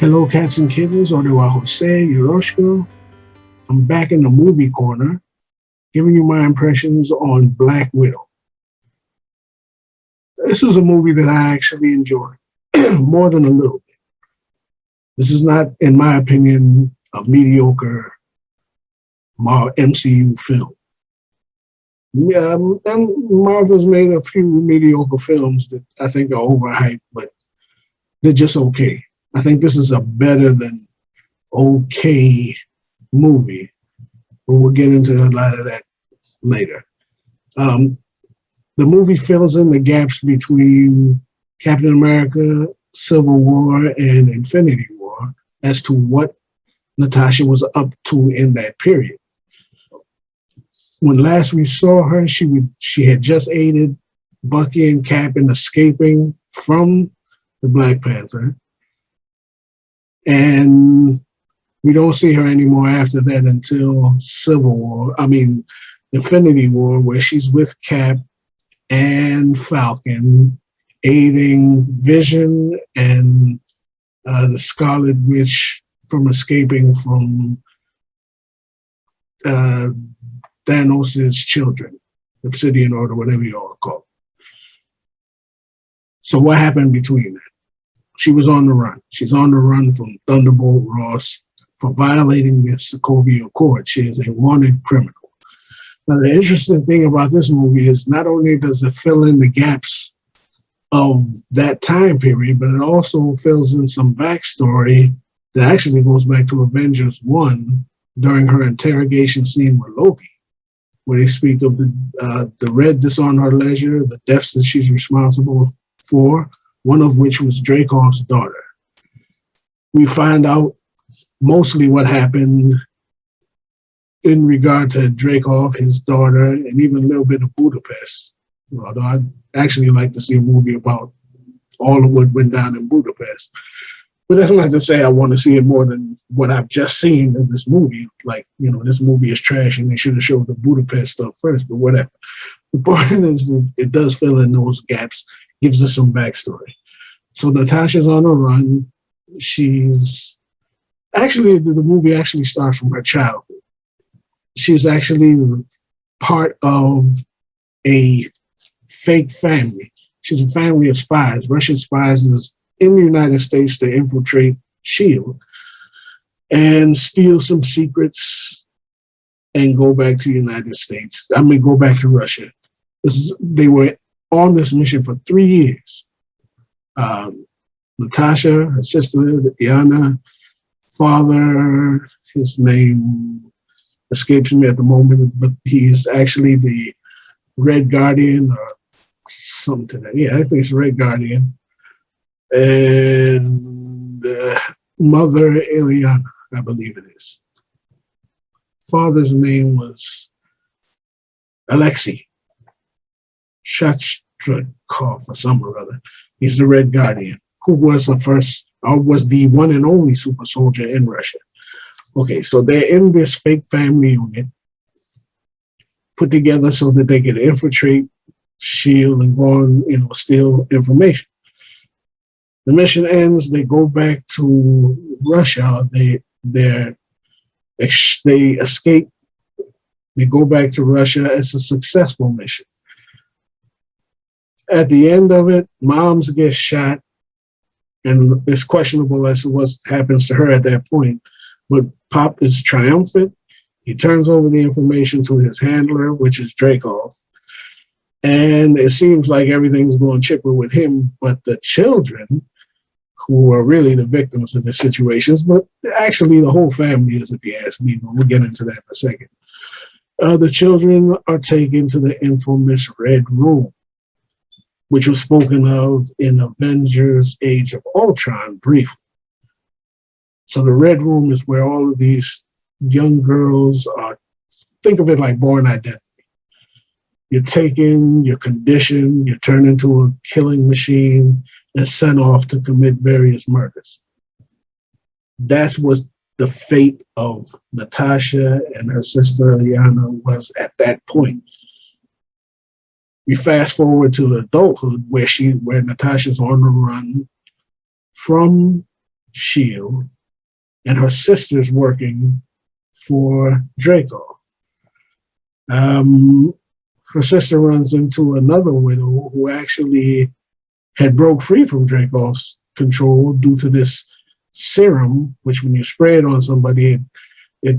Hello, cats and kittens. Odewa Jose, Yoroshko. I'm back in the movie corner, giving you my impressions on Black Widow. This is a movie that I actually enjoyed more than a little bit. This is not, in my opinion, a mediocre MCU film. Yeah, Marvel's made a few mediocre films that I think are overhyped, but they're just okay. I think this is a better than okay movie, but we'll get into a lot of that later. Um, the movie fills in the gaps between Captain America, Civil War, and Infinity War as to what Natasha was up to in that period. When last we saw her, she had just aided Bucky and Cap in escaping from the Black Panther, and we don't see her anymore after that until Civil War. I mean, Infinity War, where she's with Cap and Falcon, aiding Vision and the Scarlet Witch from escaping from uh, Thanos' children, Obsidian Order, whatever you all call it. So what happened between that? She was on the run. She's on the run from Thunderbolt Ross for violating the Sokovia Accord. She is a wanted criminal. Now, the interesting thing about this movie is not only does it fill in the gaps of that time period, but it also fills in some backstory that actually goes back to Avengers 1 during her interrogation scene with Loki, where they speak of the red on her leisure, the deaths that she's responsible for, one of which was Dreykov's daughter. We find out mostly what happened in regard to Dreykov, his daughter, and even a little bit of Budapest. Although I'd actually like to see a movie about all of what went down in Budapest. But that's not to say I want to see it more than what I've just seen in this movie. Like, this movie is trash and they should have showed the Budapest stuff first, but whatever. The point is that it does fill in those gaps, gives us some backstory. So Natasha's on a run. She's actually, the movie actually starts from her childhood. She was actually part of a fake family. She's a family of spies. Russian spies is in the United States to infiltrate S.H.I.E.L.D. and steal some secrets and go back to the United States. Go back to Russia. They were on this mission for 3 years. Natasha, her sister, Diana, father, his name escapes me at the moment, but he's actually the Red Guardian or something to that. Yeah, I think it's Red Guardian. And mother, Ileana, I believe it is. Father's name was Alexei Shostakov or some or other. He's the Red Guardian, who was was the one and only super soldier in Russia. Okay, so they're in this fake family unit put together so that they could infiltrate S.H.I.E.L.D. and go on, steal information. The mission ends. They go back to Russia. They escape. They go back to Russia. It's a successful mission. At the end of it, Moms gets shot, and it's questionable as to what happens to her at that point. But Pop is triumphant. He turns over the information to his handler, which is Dreykov. And it seems like everything's going chipper with him, but the children, who are really the victims of the situations, but actually the whole family is, if you ask me, but we'll get into that in a second. The children are taken to the infamous Red Room, which was spoken of in Avengers Age of Ultron briefly. So the Red Room is where all of these young girls are, think of it like Born Identity. You're taken, you're conditioned, you're turned into a killing machine and sent off to commit various murders. That's what the fate of Natasha and her sister Liana was at that point. We fast forward to adulthood where Natasha's on the run from Shield, and her sister's working for Draco. Her sister runs into another widow who actually had broke free from Dracov's control due to this serum, which when you spray it on somebody, it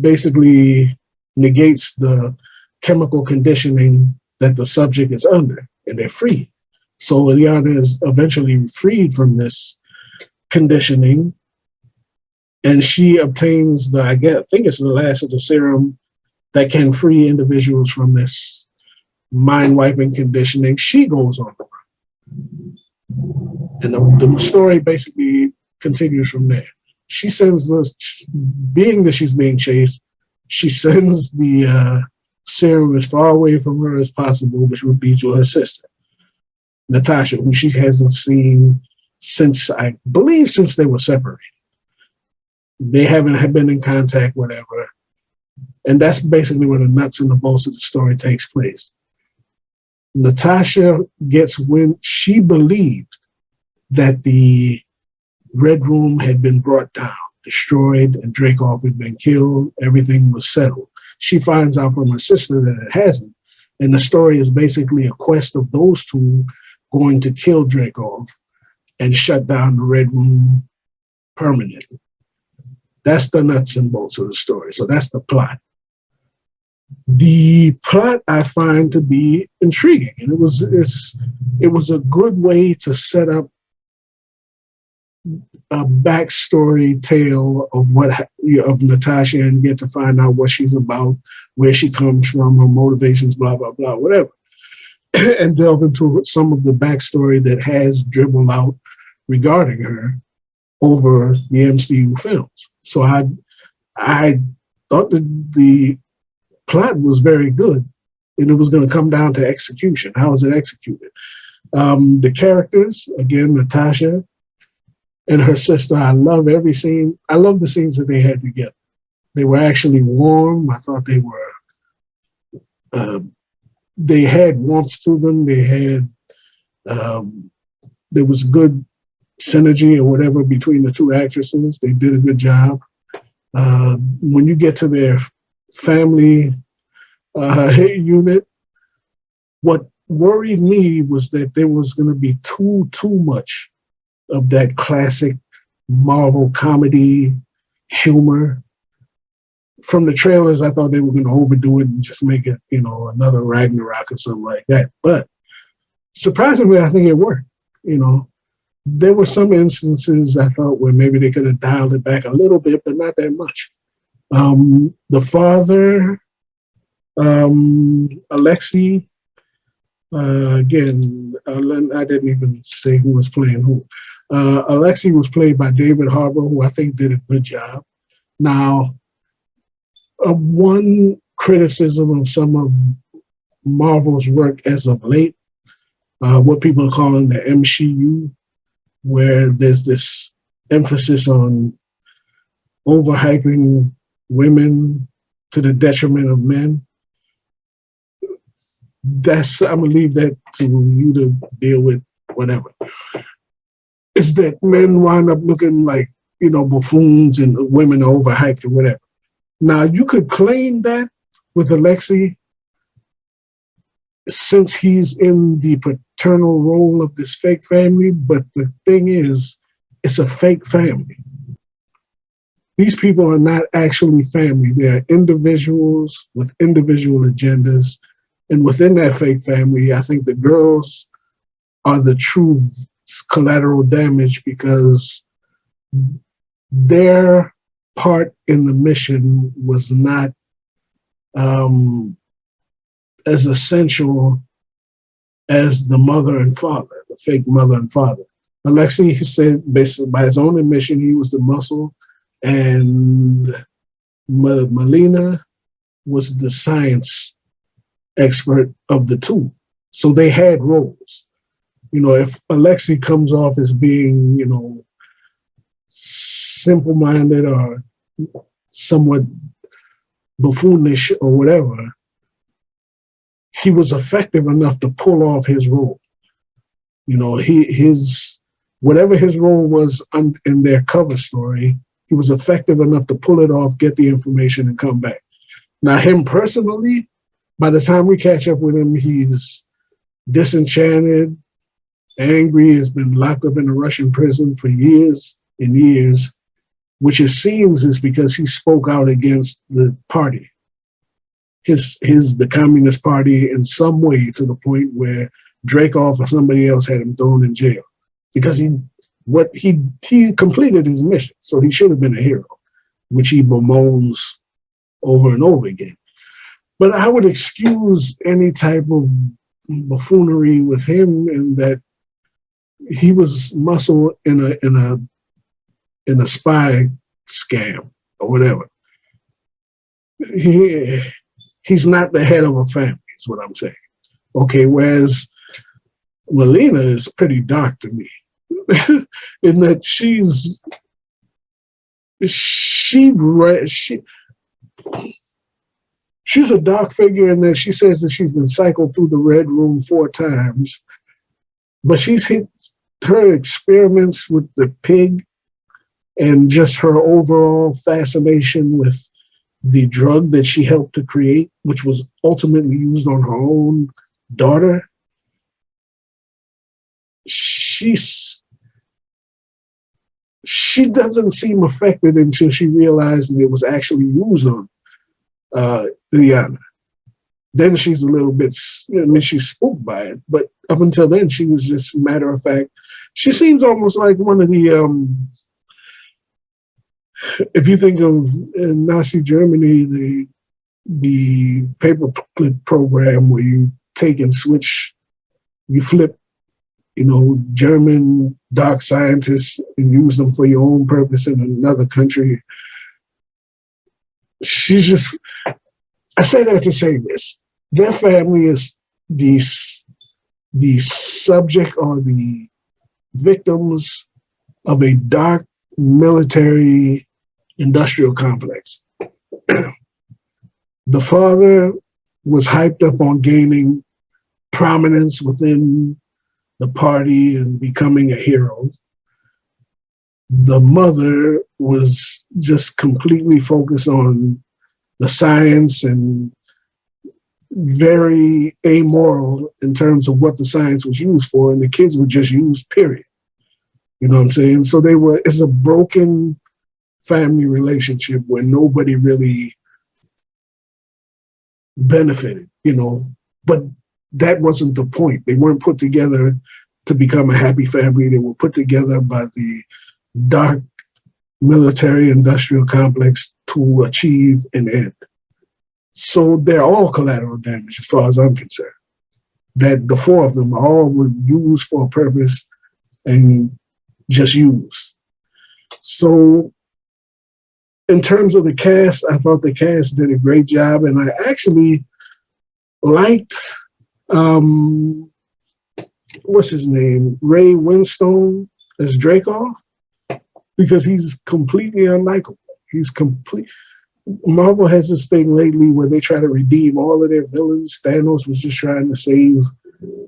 basically negates the chemical conditioning that the subject is under, and they're free. So Ileana is eventually freed from this conditioning, and she obtains I think it's the last of the serum that can free individuals from this mind-wiping conditioning. She goes on the run. And the story basically continues from there. She sends being that she's being chased, she sends the serum as far away from her as possible, which would be to her sister, Natasha, who she hasn't seen since, I believe, since they were separated. They haven't been in contact, whatever. And that's basically where the nuts and the bolts of the story takes place. Natasha gets when she believed that the Red Room had been brought down, destroyed, and Dracov had been killed. Everything was settled. She finds out from her sister that it hasn't. And the story is basically a quest of those two going to kill Dracov and shut down the Red Room permanently. That's the nuts and bolts of the story. So that's the plot. The plot I find to be intriguing, and it was a good way to set up a backstory tale of Natasha and get to find out what she's about, where she comes from, her motivations, blah blah blah, whatever, and delve into some of the backstory that has dribbled out regarding her over the MCU films. So I thought that the plot was very good, and it was going to come down to execution. How is it executed? The characters, again, Natasha and her sister, I love every scene. I love the scenes that they had together. They were actually warm. I thought they had warmth to them. There was good synergy or whatever between the two actresses. They did a good job. When you get to their family unit, what worried me was that there was going to be too much of that classic Marvel comedy humor. From the trailers, I thought they were going to overdo it and just make it, another Ragnarok or something like that. But surprisingly, I think it worked. There were some instances I thought where maybe they could have dialed it back a little bit, but not that much. The father, Alexei, again, I didn't even say who was playing who. Alexei was played by David Harbour, who I think did a good job. Now, one criticism of some of Marvel's work as of late, what people are calling the MCU, where there's this emphasis on overhyping women to the detriment of men. I'm gonna leave that to you to deal with, whatever. Is that men wind up looking like, buffoons and women are overhyped or whatever. Now, you could claim that with Alexei, since he's in the paternal role of this fake family, but the thing is, it's a fake family. These people are not actually family. They're individuals with individual agendas. And within that fake family, I think the girls are the true collateral damage because their part in the mission was not as essential as the mother and father, the fake mother and father. Alexei said, basically, by his own admission, he was the muscle, and Melina was the science expert of the two. So they had roles. If Alexei comes off as being, simple-minded or somewhat buffoonish or whatever, he was effective enough to pull off his role. His whatever his role was in their cover story, he was effective enough to pull it off, get the information, and come back. Now, him personally, by the time we catch up with him, he's disenchanted, angry, has been locked up in a Russian prison for years and years, which it seems is because he spoke out against the party, the Communist Party, in some way, to the point where Dreykov or somebody else had him thrown in jail because he completed his mission, so he should have been a hero, which he bemoans over and over again. But I would excuse any type of buffoonery with him, in that he was muscle in a spy scam or whatever. He's not the head of a family, is what I'm saying. Okay, whereas Melina is pretty dark to me, in that she's a dark figure, in that she says that she's been cycled through the Red Room 4 times, but she's hit her experiments with the pig and just her overall fascination with the drug that she helped to create, which was ultimately used on her own daughter. She doesn't seem affected until she realized that it was actually used on Liana. Then she's a little bit, she's spooked by it. But up until then, she was just matter of fact. She seems almost like one of the, if you think of Nazi Germany, the paperclip program where you take and switch, you flip, German dark scientists and use them for your own purpose in another country. She's just, I say that to say this. Their family is the subject or the victims of a dark military industrial complex. The father was hyped up on gaining prominence within the party and becoming a hero. The mother was just completely focused on the science and very amoral in terms of what the science was used for, and the kids were just used, period. You know what I'm saying? So it's a broken family relationship where nobody really benefited, but that wasn't the point. They weren't put together to become a happy family. They were put together by the dark military industrial complex to achieve an end. So they're all collateral damage as far as I'm concerned. That the 4 of them all were used for a purpose and just used. So in terms of the cast, I thought the cast did a great job, and I actually liked what's his name? Ray Winstone as Dreykov, because he's completely unlikable. Marvel has this thing lately where they try to redeem all of their villains. Thanos was just trying to save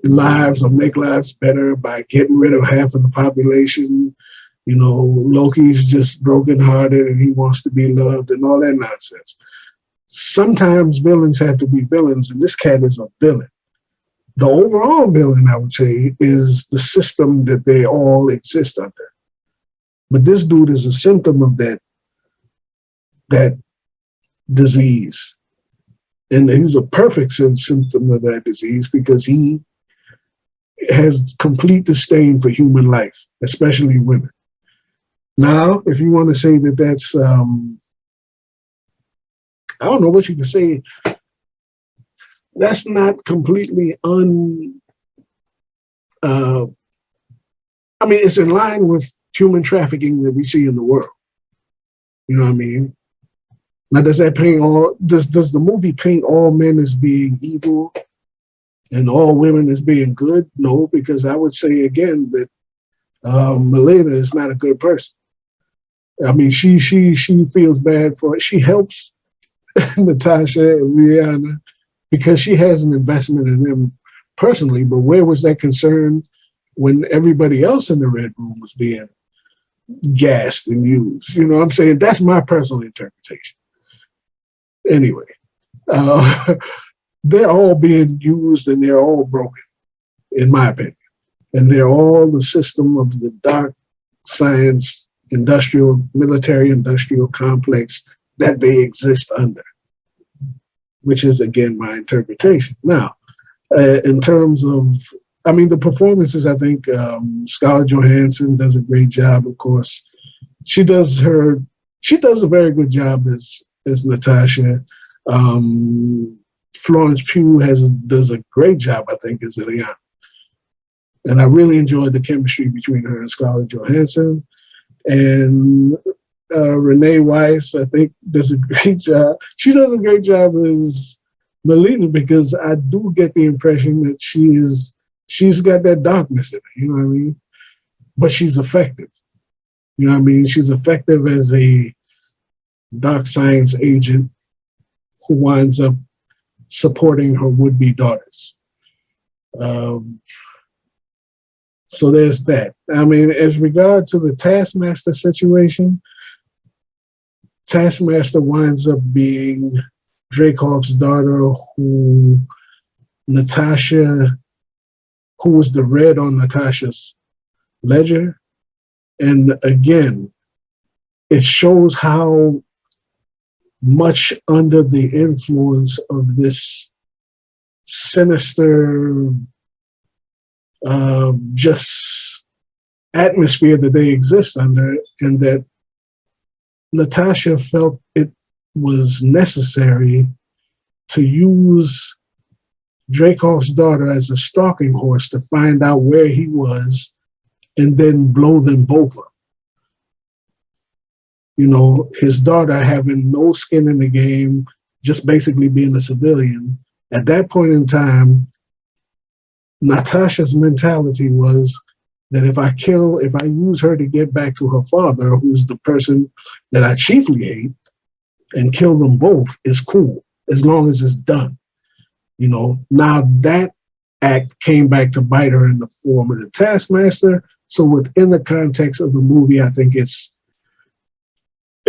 lives or make lives better by getting rid of half of the population. Loki's just brokenhearted and he wants to be loved and all that nonsense. Sometimes villains have to be villains, and this cat is a villain. The overall villain, I would say, is the system that they all exist under. But this dude is a symptom of that disease. And he's a perfect symptom of that disease because he has complete disdain for human life, especially women. Now, if you want to say that that's, I don't know what you can say, that's not completely it's in line with human trafficking that we see in the world. You know what I mean? Now, does the movie paint all men as being evil and all women as being good? No, because I would say again that Melina is not a good person. I mean, she feels bad for it. She helps Natasha and Rihanna because she has an investment in them personally. But where was that concern when everybody else in the red room was being gassed and used. You know what I'm saying? That's my personal interpretation. Anyway, uh, they're all being used and they're all broken, in my opinion. And they're all the system of the dark science, military industrial complex that they exist under, which is, again, my interpretation. Now, in terms of, I mean, the performances, I think Scarlett Johansson does a great job, of course. She does a very good job as Natasha. Florence Pugh does a great job, I think, as Ileana. And I really enjoyed the chemistry between her and Scarlett Johansson. And Renee Weiss, I think, does a great job. She does a great job as Melina, because I do get the impression that she's got that darkness in her, you know what I mean? But she's effective. You know what I mean? She's effective as a dark science agent who winds up supporting her would-be daughters. So there's that. I mean, as regard to the Taskmaster situation, Taskmaster winds up being Dreykov's daughter, who was the red on Natasha's ledger. And again, it shows how much under the influence of this sinister just atmosphere that they exist under, and that Natasha felt it was necessary to use Dreykov's daughter as a stalking horse to find out where he was and then blow them both up. You know, his daughter having no skin in the game, just basically being a civilian. At that point in time, Natasha's mentality was that if I use her to get back to her father, who's the person that I chiefly hate, and kill them both, is cool, as long as it's done. You know, now that act came back to bite her in the form of the Taskmaster. So within the context of the movie, I think it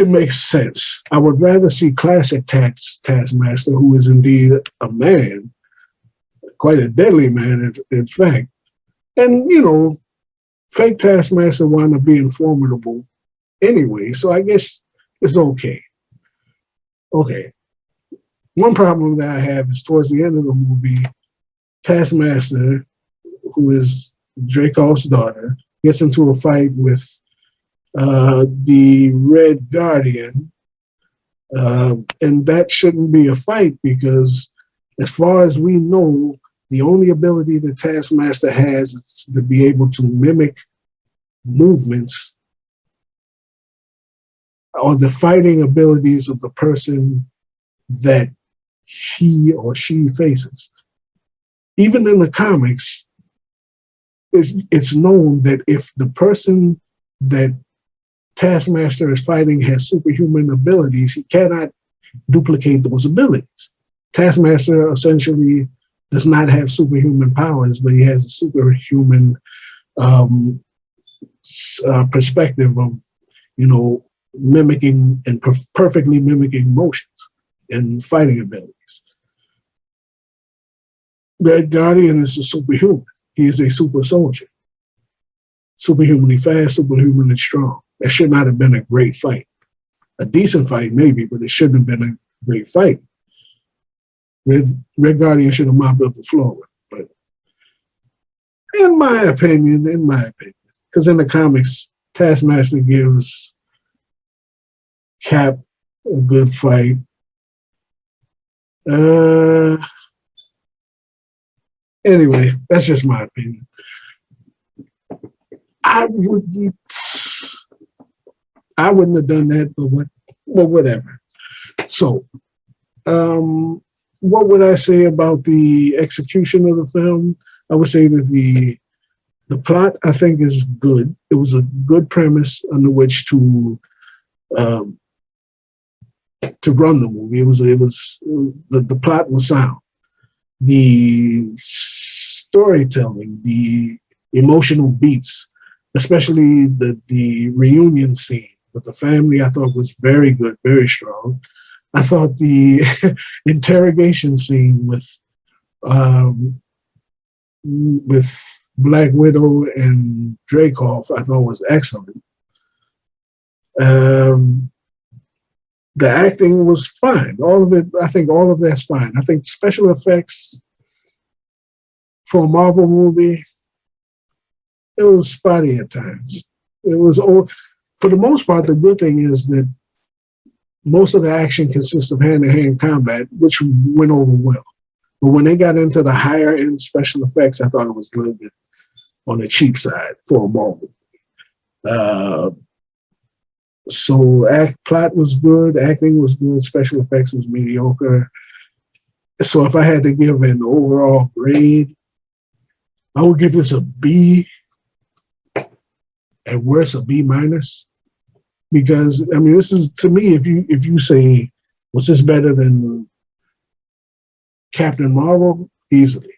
makes sense. I would rather see classic Taskmaster, who is indeed a man, quite a deadly man, in fact. And, you know, fake Taskmaster wound up being formidable anyway, so I guess it's okay. Okay. One problem that I have is towards the end of the movie, Taskmaster, who is Dreykov's daughter, gets into a fight with the Red Guardian, and that shouldn't be a fight because, as far as we know, the only ability the Taskmaster has is to be able to mimic movements or the fighting abilities of the person that he or she faces. Even in the comics, it's known that if the person that Taskmaster is fighting has superhuman abilities, he cannot duplicate those abilities. Taskmaster essentially does not have superhuman powers, but he has a superhuman perspective of, you know, mimicking and perfectly mimicking motions and fighting abilities. Red Guardian is a superhuman. He is a super soldier. Superhumanly fast, superhumanly strong. That should not have been a great fight. A decent fight, maybe, but it shouldn't have been a great fight. Red Guardian should have mopped up the floor. But in my opinion, because in the comics, Taskmaster gives Cap a good fight. Anyway, that's just my opinion. I wouldn't have done that, but whatever. So, what would I say about the execution of the film? I would say that the plot, I think, is good. It was a good premise under which to run the movie. The plot was sound. The storytelling, the emotional beats, especially the reunion scene with the family. I thought was very good, very strong. I thought the interrogation scene with Black Widow and Dreykov, I thought was excellent. The acting was fine. All of it, I think all of that's fine. I think special effects for a Marvel movie, it was spotty at times. It was, for the most part, the good thing is that most of the action consists of hand-to-hand combat, which went over well. But when they got into the higher-end special effects, I thought it was a little bit on the cheap side for a Marvel. So plot was good, acting was good, special effects was mediocre. So if I had to give an overall grade, I would give this a B, at worst a B minus, because I mean this is, to me, if you say, was this better than Captain Marvel? Easily.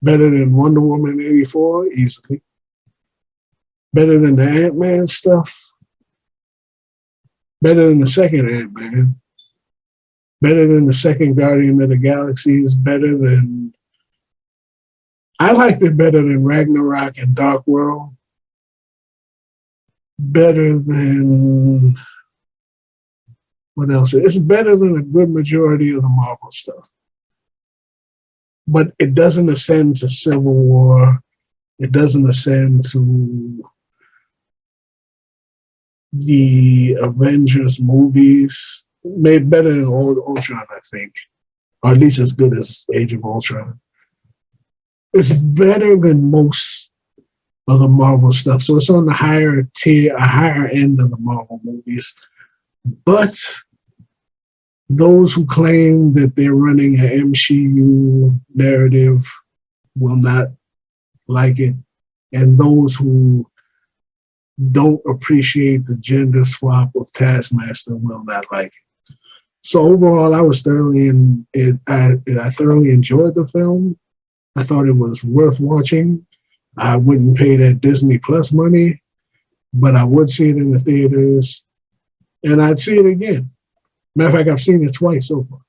Better than Wonder Woman 84? Easily. Better than the Ant-Man stuff? Better than the second Ant-Man? Better than the second Guardian of the Galaxies? Better than... I liked it better than Ragnarok and Dark World. Better than... What else? It's better than a good majority of the Marvel stuff. But it doesn't ascend to Civil War. It doesn't ascend to the Avengers movies. Made better than Ultron, I think. Or at least as good as Age of Ultron. It's better than most of the Marvel stuff. So it's on the higher tier, a higher end of the Marvel movies. But those who claim that they're running an MCU narrative will not like it. And those who don't appreciate the gender swap of Taskmaster will not like it. So overall, I was thoroughly I thoroughly enjoyed the film. I thought it was worth watching. I wouldn't pay that Disney Plus money, but I would see it in the theaters, and I'd see it again. Matter of fact, I've seen it twice so far.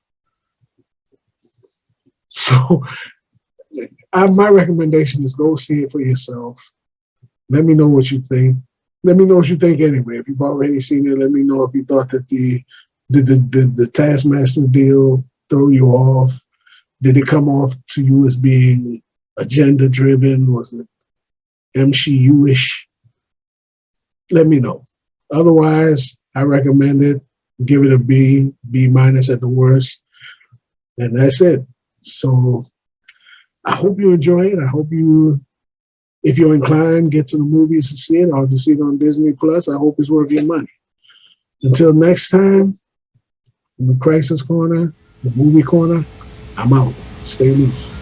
So my recommendation is go see it for yourself. Let me know what you think. Let me know what you think anyway. If you've already seen it, let me know if you thought that the Taskmaster deal throw you off. Did it come off to you as being agenda-driven? Was it MCU-ish? Let me know. Otherwise, I recommend it. Give it a B, B minus at the worst. And that's it. So I hope you enjoy it. I hope you, if you're inclined, get to the movies to see it, or to see it on Disney Plus. I hope it's worth your money. Until next time, from the Crisis Corner, the Movie Corner, I'm out. Stay loose.